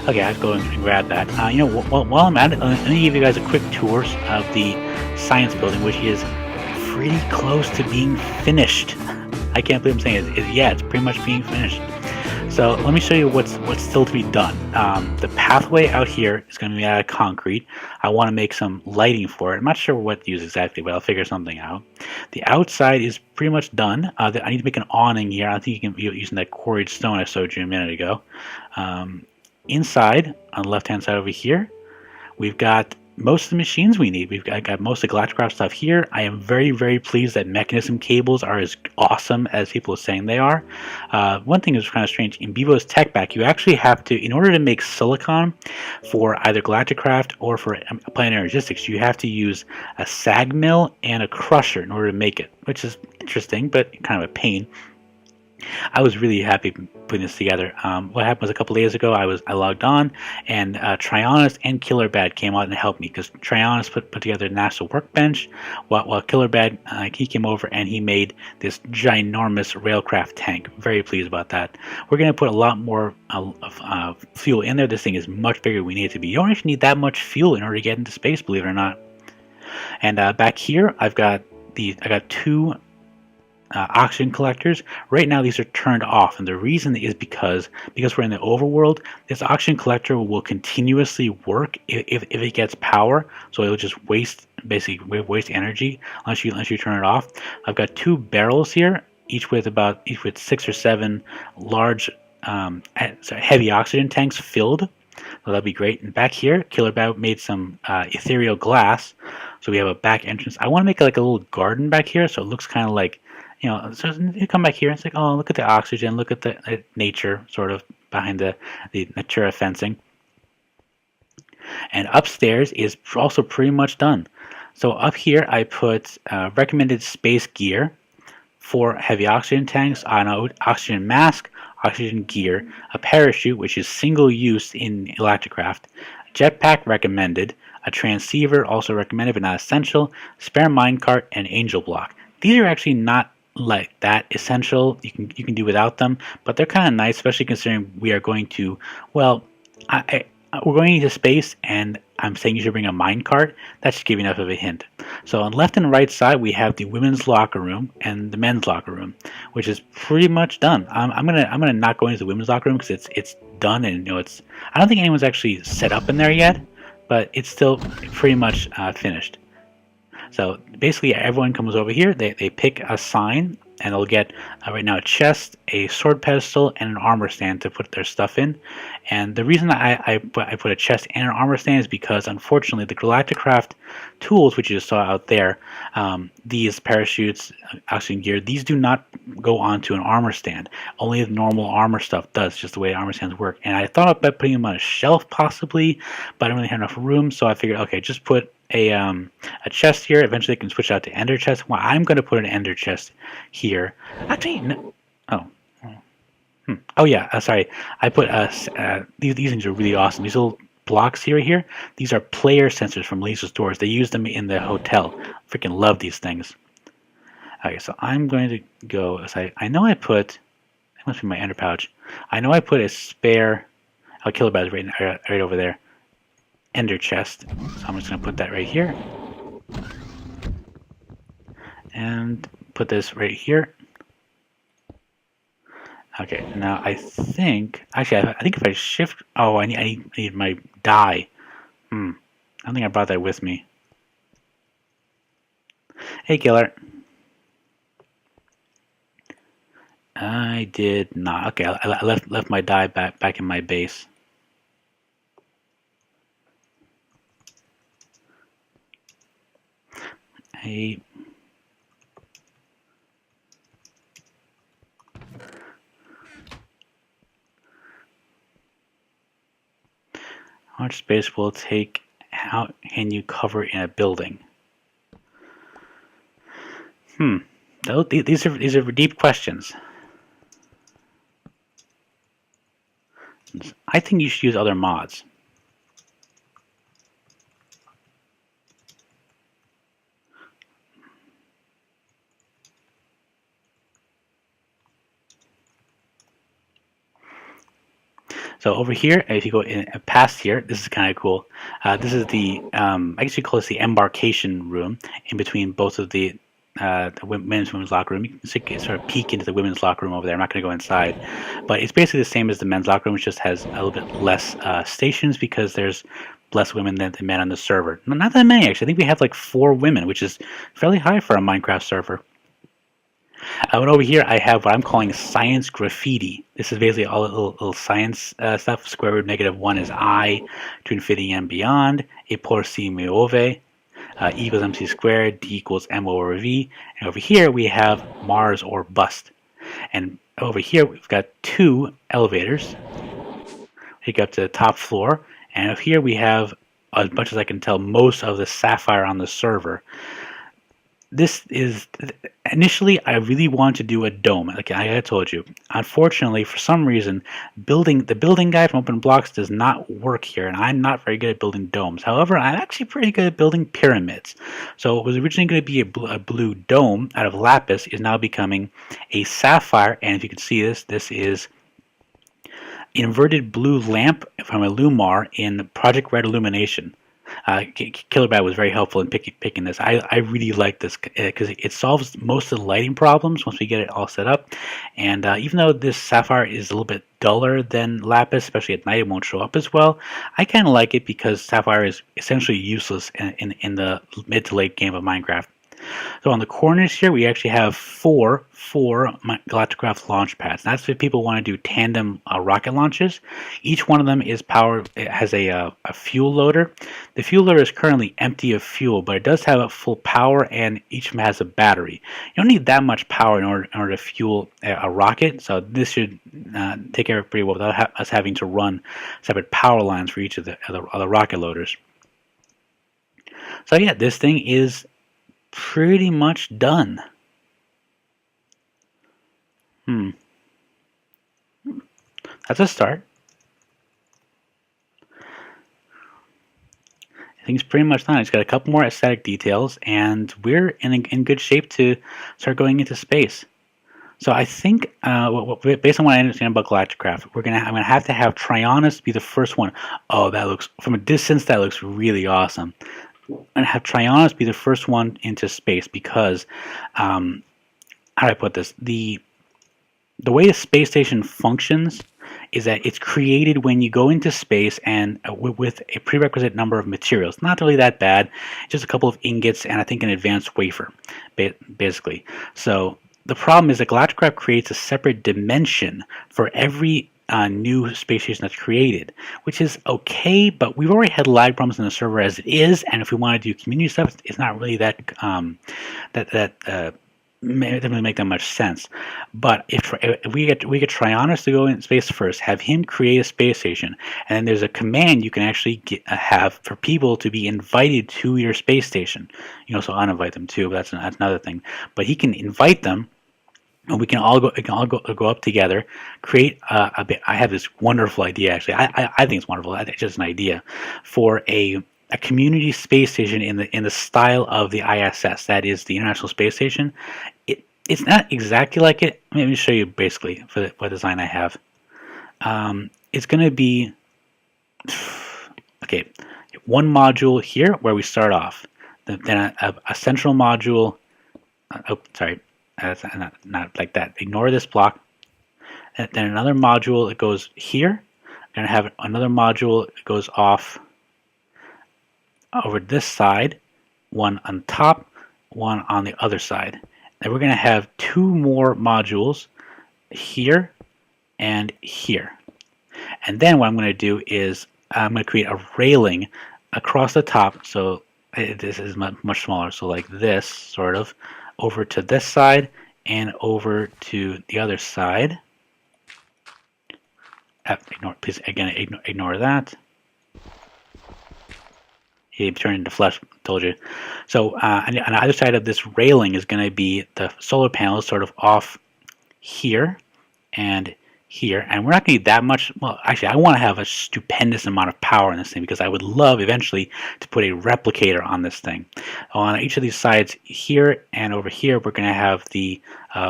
Okay, I have to go and grab that. While I'm at it, let me give you guys a quick tour of the science building, which is pretty close to being finished. I can't believe I'm saying it. Yeah, it's pretty much being finished. So let me show you what's still to be done. The pathway out here is going to be out of concrete. I want to make some lighting for it. I'm not sure what to use exactly, but I'll figure something out. The outside is pretty much done. I need to make an awning here. I think you can using that quarried stone I showed you a minute ago. Inside, on the left-hand side over here, we've got most of the machines we need. Got most of the Galacticraft stuff here. I am very, very pleased that mechanism cables are as awesome as people are saying they are. One thing is kind of strange. In Bevo's tech back, you actually have to, in order to make silicon for either Galacticraft or for planetary logistics, you have to use a sag mill and a crusher in order to make it, which is interesting, but kind of a pain. I was really happy putting this together. What happened was a couple days ago, I logged on, and Trionis and Killer Bad came out and helped me because Trionis put together a NASA workbench, while Killer Bad he came over and he made this ginormous railcraft tank. Very pleased about that. We're going to put a lot more fuel in there. This thing is much bigger than we need it to be. You don't actually need that much fuel in order to get into space, believe it or not. And back here, I got two oxygen collectors. Right now these are turned off, and the reason is because we're in the overworld, this oxygen collector will continuously work if it gets power, so it'll just basically waste energy unless you turn it off. I've got two barrels here, each with 6 or 7 large heavy oxygen tanks filled, so that'd be great. And back here, Killer Bad made some ethereal glass, so we have a back entrance. I want to make like a little garden back here, so it looks kind of like, so you come back here and it's like, oh, look at the oxygen, look at the nature sort of behind the Natura fencing. And upstairs is also pretty much done. So up here I put recommended space gear, 4 heavy oxygen tanks, an oxygen mask, oxygen gear, a parachute, which is single use in Galacticraft, jetpack recommended, a transceiver also recommended but not essential, spare minecart, and angel block. These are actually not like that essential. You can do without them, but they're kind of nice, especially considering we are going to, well, we're going into space, and I'm saying you should bring a minecart. That should give you enough of a hint. So on left and right side, we have the women's locker room and the men's locker room, which is pretty much done. I'm gonna not go into the women's locker room because it's done, and I don't think anyone's actually set up in there yet, but it's still pretty much finished. So basically everyone comes over here, they pick a sign, and they'll get right now a chest, a sword pedestal, and an armor stand to put their stuff in. And the reason I put a chest and an armor stand is because unfortunately the Galacticraft tools, which you just saw out there, these parachutes, oxygen gear, these do not go onto an armor stand. Only the normal armor stuff does, just the way armor stands work. And I thought about putting them on a shelf possibly, but I don't really have enough room, so I figured, okay, just put a chest here. Eventually, I can switch out to ender chest. Well, I'm going to put an ender chest here. Actually, no. Oh yeah. Sorry. I put these things are really awesome. These little blocks here. These are player sensors from Laser Stores. They use them in the hotel. Freaking love these things. Okay, so I'm going to go. I know I put. It must be my ender pouch. I know I put a spare. I'll kill it right over there. Ender chest. So I'm just going to put that right here. And put this right here. Okay, now I think, actually, I think if I shift, oh, I need my die. I don't think I brought that with me. Hey, Killer. I did not. Okay, I left my die back in my base. Hey. How much space will it take? How can you cover in a building? These are deep questions. I think you should use other mods. So over here, if you go in past here, this is kind of cool. This is the, I guess you call this the embarkation room in between both of the men's and women's locker room. You can sort of peek into the women's locker room over there. I'm not going to go inside, but it's basically the same as the men's locker room. It just has a little bit less stations because there's less women than men on the server. Not that many, actually. I think we have like 4 women, which is fairly high for a Minecraft server. And over here, I have what I'm calling science graffiti. This is basically all little science stuff. Square root of -1 is I to infinity and beyond. E por si muove. E equals mc squared. D equals m over v. And over here, we have Mars or bust. And over here, we've got 2 elevators. We go up to the top floor. And over here, we have, as much as I can tell, most of the sapphire on the server. This is, initially I really wanted to do a dome, like I told you. Unfortunately, for some reason, the building guide from Open Blocks does not work here, and I'm not very good at building domes. However, I'm actually pretty good at building pyramids. So what was originally going to be a blue dome out of lapis is now becoming a sapphire, and if you can see this, this is inverted blue lamp from a Lumar in Project Red Illumination. Killer Bat was very helpful in picking this. I really like this because it solves most of the lighting problems once we get it all set up. And even though this sapphire is a little bit duller than lapis, especially at night, it won't show up as well. I kind of like it because sapphire is essentially useless in the mid to late game of Minecraft. So on the corners here, we actually have four Galacticraft launch pads. That's if people want to do tandem rocket launches. Each one of them is powered. It has a fuel loader. The fuel loader is currently empty of fuel, but it does have a full power, and each of them has a battery. You don't need that much power in order to fuel a rocket, so this should take care of it pretty well without us having to run separate power lines for each of the rocket loaders. So yeah, this thing is pretty much done. That's a start. I think it's pretty much done. It's got a couple more aesthetic details, and we're in good shape to start going into space. So I think, based on what I understand about Galacticraft, I'm gonna have to have Trionis be the first one. Oh, that looks, from a distance, that looks really awesome. And have Trionis be the first one into space because, how do I put this? The way a space station functions is that it's created when you go into space and with a prerequisite number of materials. Not really that bad, just a couple of ingots and I think an advanced wafer, basically. So the problem is that Galacticraft creates a separate dimension for every new space station that's created, which is okay, but we've already had lag problems in the server as it is, and if we want to do community stuff, it's not really that it doesn't really make that much sense. But if we get Trionis to go in space first, have him create a space station, and then there's a command you can actually have for people to be invited to your space station. You can also uninvite them too, but that's another thing. But he can invite them, and we can all go up together, create a bit. I have this wonderful idea, actually. I think it's wonderful. It's just an idea for a community space station in the style of the ISS. That is the International Space Station. It's not exactly like it. Let me show you basically for what design I have. It's going to be okay. One module here where we start off, then a central module. Oh, sorry. That's not like that. Ignore this block. And then another module that goes here. We're going to have another module that goes off over this side. One on top, one on the other side. Then we're going to have 2 more modules here and here. And then what I'm going to do is I'm going to create a railing across the top. So this is much smaller. So like this, sort of. Over to this side and over to the other side. Please ignore that. He turned into flesh, told you. So on either side of this railing is going to be the solar panels sort of off here and here, and we're not going to need that much. Well, actually, I want to have a stupendous amount of power in this thing because I would love eventually to put a replicator on this thing. On each of these sides here and over here, we're going to have the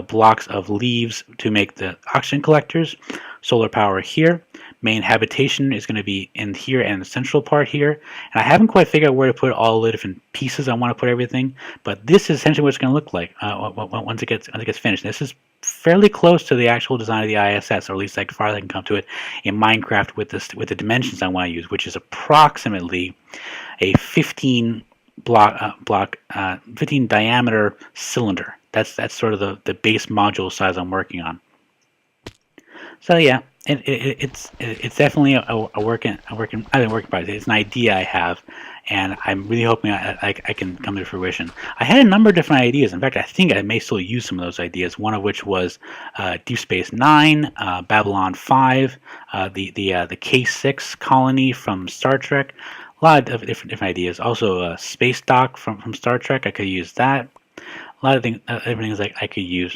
blocks of leaves to make the oxygen collectors, solar power here, Main habitation is going to be in here and the central part here. And I haven't quite figured out where to put all the different pieces I want to put everything, but this is essentially what it's going to look like once it gets finished. This is fairly close to the actual design of the ISS, or at least as far as I can come to it in Minecraft with the dimensions I want to use, which is approximately a 15 15 diameter cylinder. That's sort of the base module size I'm working on. So yeah, it's definitely a working project. It's an idea I have, and I'm really hoping I can come to fruition. I had a number of different ideas. In fact, I think I may still use some of those ideas. One of which was Deep Space Nine, Babylon 5, the K6 colony from Star Trek. A lot of different ideas. Also, Space Dock from Star Trek. I could use that. A lot of things, everything I could use.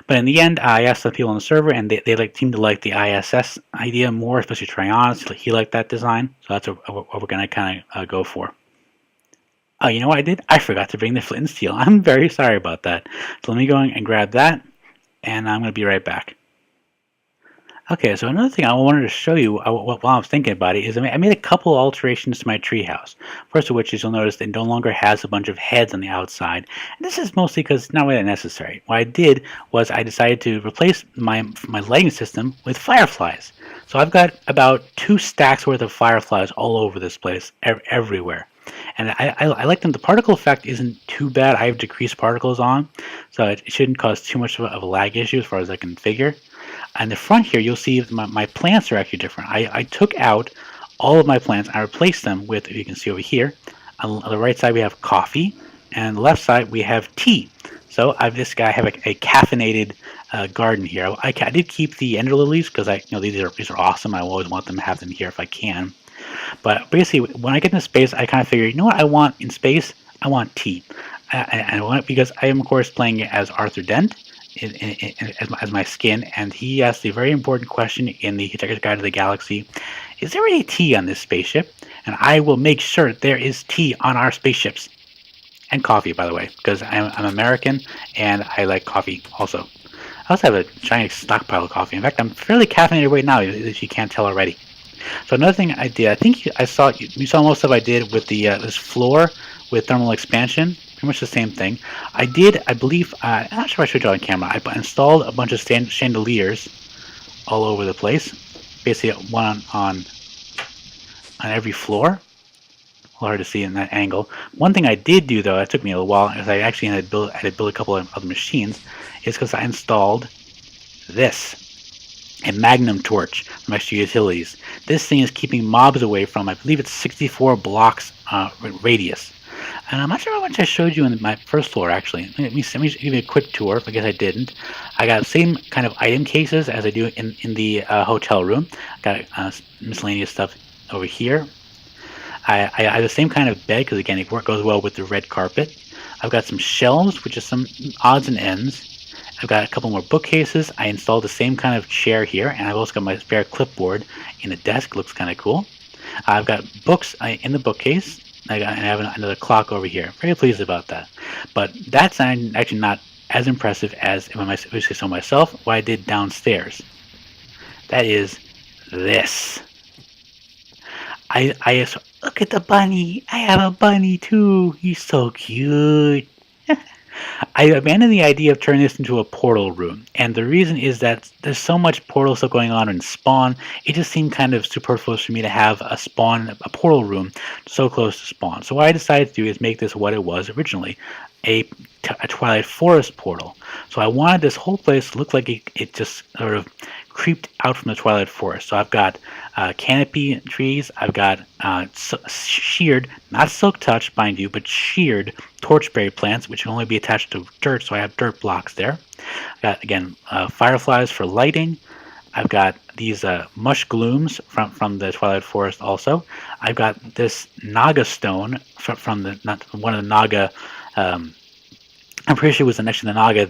But in the end, I asked the people on the server, and they seemed to like the ISS idea more, especially Tryon. He liked that design, so that's what we're going to kind of go for. Oh, you know what I did? I forgot to bring the Flint Steel. I'm very sorry about that. So let me go and grab that, and I'm going to be right back. Okay, so another thing I wanted to show you while I was thinking about it is I made a couple alterations to my treehouse. First of which is you'll notice it no longer has a bunch of heads on the outside. And this is mostly because it's not really necessary. What I did was I decided to replace my lighting system with fireflies. So I've got about 2 stacks worth of fireflies all over this place, everywhere. And I like them. The particle effect isn't too bad. I have decreased particles on, so it shouldn't cause too much of a lag issue as far as I can figure. On the front here, you'll see my plants are actually different. I took out all of my plants. I replaced them with, if you can see over here, on the right side we have coffee, and on the left side we have tea. So I have a caffeinated garden here. I did keep the ender lilies because these are awesome. I always want them to have them here if I can. But basically, when I get into space, I kind of figure, you know what I want in space? I want tea. I want it because I am, of course, playing it as Arthur Dent as my skin, and he asked the very important question in the Hitchhiker's Guide to the Galaxy: is there any tea on this spaceship? And I will make sure there is tea on our spaceships. And coffee, by the way, because I'm American and I like coffee also. I also have a giant stockpile of coffee. In fact, I'm fairly caffeinated right now, if you can't tell already. So another thing I did, I think you saw most of what I did with the this floor with thermal expansion. Pretty much the same thing. I believe, I'm not sure if I showed you on camera, I installed a bunch of chandeliers all over the place. Basically one on every floor. Hard to see in that angle. One thing I did do, though, it took me a little while, is I actually had to build a couple of other machines, is because I installed this, a magnum torch from Extra Utilities. This thing is keeping mobs away from, I believe it's 64 blocks radius. And I'm not sure how much I showed you in my first floor, actually. Let me give you a quick tour, I guess I didn't. I got the same kind of item cases as I do in the hotel room. I got miscellaneous stuff over here. I have the same kind of bed because, again, it goes well with the red carpet. I've got some shelves, which is some odds and ends. I've got a couple more bookcases. I installed the same kind of chair here, and I've also got my spare clipboard in the desk. Looks kind of cool. I've got books in the bookcase. And I have another clock over here. Very pleased about that. But that's actually not as impressive as, if I say so myself, what I did downstairs. That is this. Look at the bunny. I have a bunny too. He's so cute. I abandoned the idea of turning this into a portal room, and the reason is that there's so much portal stuff going on in Spawn. It just seemed kind of superfluous for me to have a portal room so close to Spawn. So what I decided to do is make this what it was originally, a Twilight Forest portal. So I wanted this whole place to look like it just sort of creeped out from the Twilight Forest. So I've got canopy trees, I've got sheared, not silk touch, mind you, but sheared torchberry plants, which can only be attached to dirt, so I have dirt blocks there. I've got, again, fireflies for lighting. I've got these mush glooms from the Twilight Forest also. I've got this Naga stone from one of the Naga. I'm pretty sure it was next to the Naga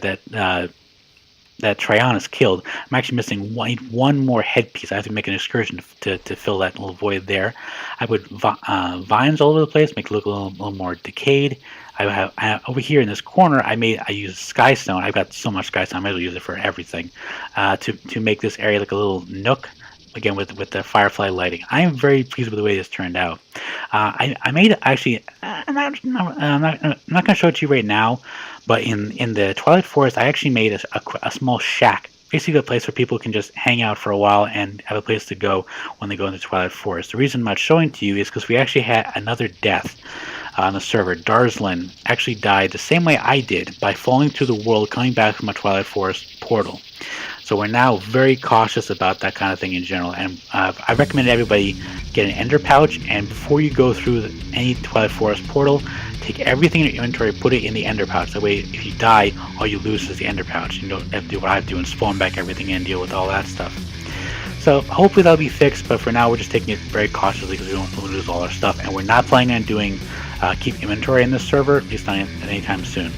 that Tryon killed. I'm actually missing one more headpiece. I have to make an excursion to fill that little void there. I put vines all over the place, make it look a little more decayed. Over here in this corner, I use sky stone. I've got so much sky stone, I might as well use it for everything. To make this area like a little nook. again with the firefly lighting. I am very pleased with the way this turned out. I made actually. I'm not going to show it to you right now, but in the Twilight Forest, I actually made a small shack. Basically, a place where people can just hang out for a while and have a place to go when they go into Twilight Forest. The reason I'm not showing to you is because we actually had another death on the server. Darslin actually died the same way I did, by falling through the world coming back from a Twilight Forest portal. So we're now very cautious about that kind of thing in general, and I recommend everybody get an ender pouch, and before you go through any Twilight Forest portal, take everything in your inventory, put it in the ender pouch. That way, if you die, all you lose is the ender pouch. You don't have to do what I have to do and spawn back everything and deal with all that stuff. So hopefully that'll be fixed, but for now we're just taking it very cautiously because we don't want to lose all our stuff, and we're not planning on doing keep inventory in this server, at least not anytime soon.